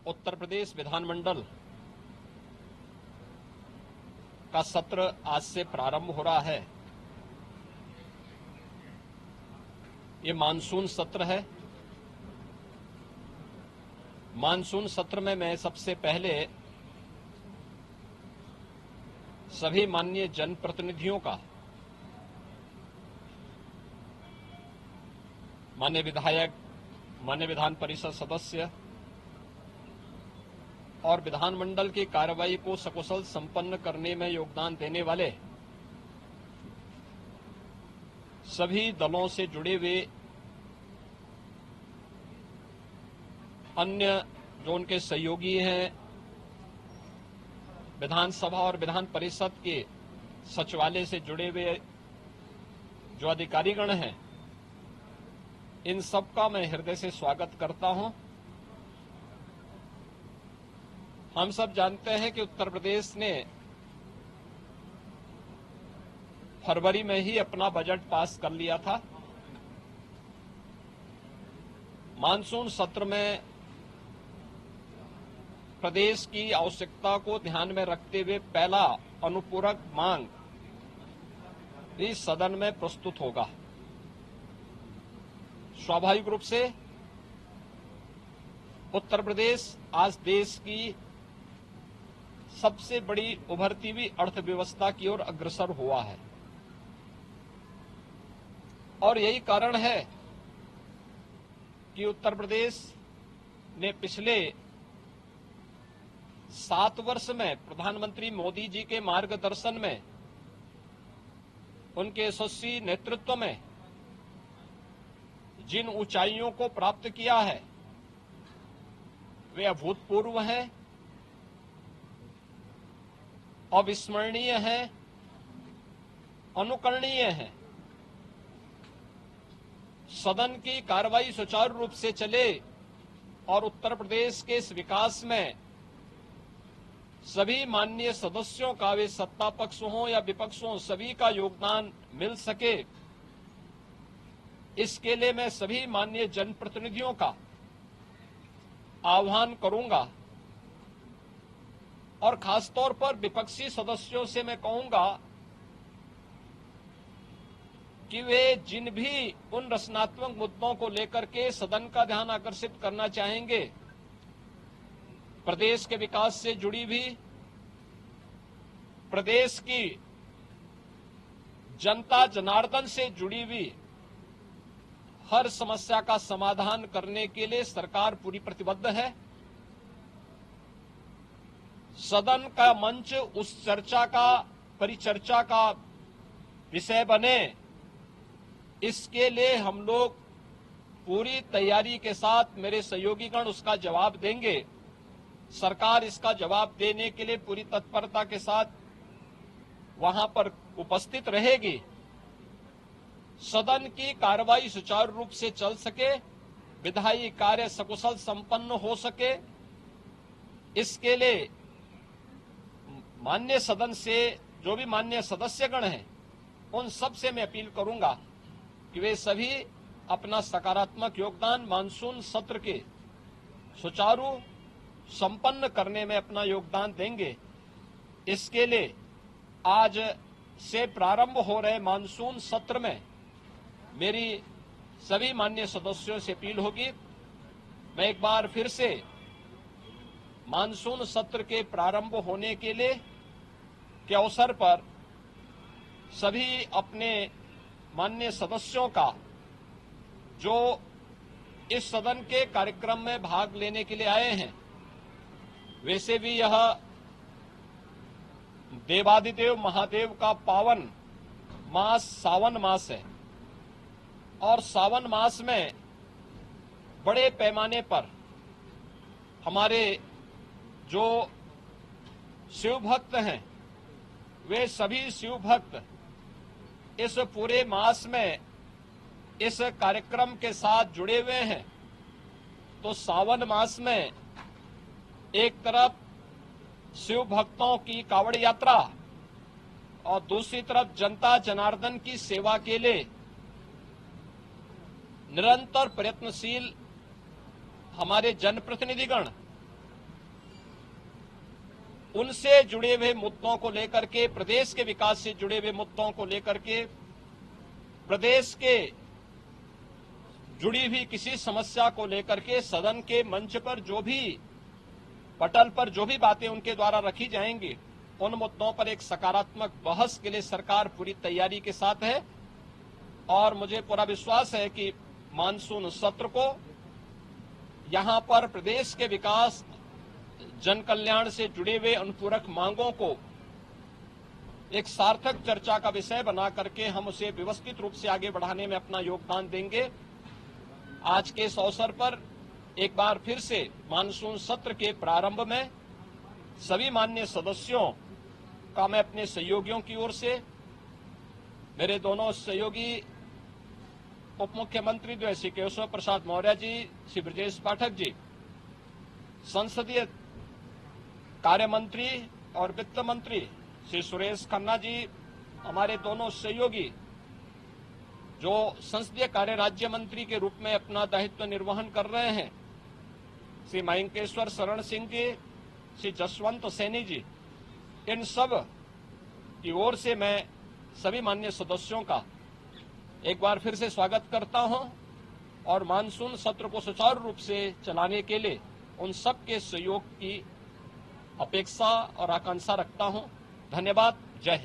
उत्तर प्रदेश विधानमंडल का सत्र आज से प्रारंभ हो रहा है। ये मानसून सत्र है। मानसून सत्र में मैं सबसे पहले सभी माननीय जनप्रतिनिधियों का, माननीय विधायक, माननीय विधान परिषद सदस्य और विधानमंडल की कार्रवाई को सकुशल संपन्न करने में योगदान देने वाले सभी दलों से जुड़े हुए अन्य जो उनके सहयोगी हैं, विधानसभा और विधान परिषद के सचिवालय से जुड़े हुए जो अधिकारीगण हैं, इन सबका मैं हृदय से स्वागत करता हूं। हम सब जानते हैं कि उत्तर प्रदेश ने फरवरी में ही अपना बजट पास कर लिया था। मानसून सत्र में प्रदेश की आवश्यकता को ध्यान में रखते हुए पहला अनुपूरक मांग इस सदन में प्रस्तुत होगा। स्वाभाविक रूप से उत्तर प्रदेश आज देश की सबसे बड़ी उभरती हुई अर्थव्यवस्था की ओर अग्रसर हुआ है और यही कारण है कि उत्तर प्रदेश ने पिछले 7 वर्ष में प्रधानमंत्री मोदी जी के मार्गदर्शन में, उनके यशस्वी नेतृत्व में जिन ऊंचाइयों को प्राप्त किया है वे अभूतपूर्व हैं, अविस्मरणीय हैं, अनुकरणीय हैं। सदन की कार्रवाई सुचारू रूप से चले और उत्तर प्रदेश के इस विकास में सभी माननीय सदस्यों का, वे सत्ता पक्ष हों या विपक्ष हों, सभी का योगदान मिल सके, इसके लिए मैं सभी माननीय जनप्रतिनिधियों का आह्वान करूंगा और खासतौर पर विपक्षी सदस्यों से मैं कहूंगा कि वे जिन भी उन रचनात्मक मुद्दों को लेकर के सदन का ध्यान आकर्षित करना चाहेंगे, प्रदेश के विकास से जुड़ी भी, प्रदेश की जनता जनार्दन से जुड़ी हुई हर समस्या का समाधान करने के लिए सरकार पूरी प्रतिबद्ध है। सदन का मंच उस चर्चा का, परिचर्चा का विषय बने, इसके लिए हम लोग पूरी तैयारी के साथ, मेरे सहयोगीगण उसका जवाब देंगे। सरकार इसका जवाब देने के लिए पूरी तत्परता के साथ वहां पर उपस्थित रहेगी। सदन की कार्रवाई सुचारू रूप से चल सके, विधायी कार्य सकुशल संपन्न हो सके, इसके लिए माननीय सदन से जो भी माननीय सदस्यगण हैं, उन सब से मैं अपील करूंगा कि वे सभी अपना सकारात्मक योगदान मानसून सत्र के सुचारू संपन्न करने में अपना योगदान देंगे। इसके लिए आज से प्रारंभ हो रहे मानसून सत्र में मेरी सभी माननीय सदस्यों से अपील होगी। मैं एक बार फिर से मानसून सत्र के प्रारंभ होने के लिए के अवसर पर सभी अपने माननीय सदस्यों का, जो इस सदन के कार्यक्रम में भाग लेने के लिए आए हैं, वैसे भी यह देवादिदेव महादेव का पावन मास सावन मास है और सावन मास में बड़े पैमाने पर हमारे जो शिव भक्त हैं, वे सभी शिव भक्त इस पूरे मास में इस कार्यक्रम के साथ जुड़े हुए हैं। तो सावन मास में एक तरफ शिव भक्तों की कावड़ यात्रा और दूसरी तरफ जनता जनार्दन की सेवा के लिए निरंतर प्रयत्नशील हमारे जनप्रतिनिधिगण उनसे जुड़े हुए मुद्दों को लेकर के, प्रदेश के विकास से जुड़े हुए मुद्दों को लेकर के, प्रदेश के जुड़ी हुई किसी समस्या को लेकर के सदन के मंच पर जो भी पटल पर जो भी बातें उनके द्वारा रखी जाएंगी, उन मुद्दों पर एक सकारात्मक बहस के लिए सरकार पूरी तैयारी के साथ है। और मुझे पूरा विश्वास है कि मानसून सत्र को यहां पर प्रदेश के विकास, जन कल्याण से जुड़े हुए अनुपूरक मांगों को एक सार्थक चर्चा का विषय बना करके हम उसे व्यवस्थित रूप से आगे बढ़ाने में अपना योगदान देंगे। आज के इस अवसर पर एक बार फिर से मानसून सत्र के प्रारंभ में सभी माननीय सदस्यों का मैं अपने सहयोगियों की ओर से, मेरे दोनों सहयोगी उप मुख्यमंत्री जो है श्री केशव प्रसाद मौर्य जी, श्री ब्रजेश पाठक जी, संसदीय कार्य मंत्री और वित्त मंत्री श्री सुरेश खन्ना जी, हमारे दोनों सहयोगी जो संसदीय कार्य राज्य मंत्री के रूप में अपना दायित्व निर्वहन कर रहे हैं, श्री मयंकेश्वर शरण सिंह जी, श्री जसवंत सैनी जी, इन सब की ओर से मैं सभी माननीय सदस्यों का एक बार फिर से स्वागत करता हूं और मानसून सत्र को सुचारू रूप से चलाने के लिए उन सब के सहयोग की अपेक्षा और आकांक्षा रखता हूं। धन्यवाद। जय हिंद।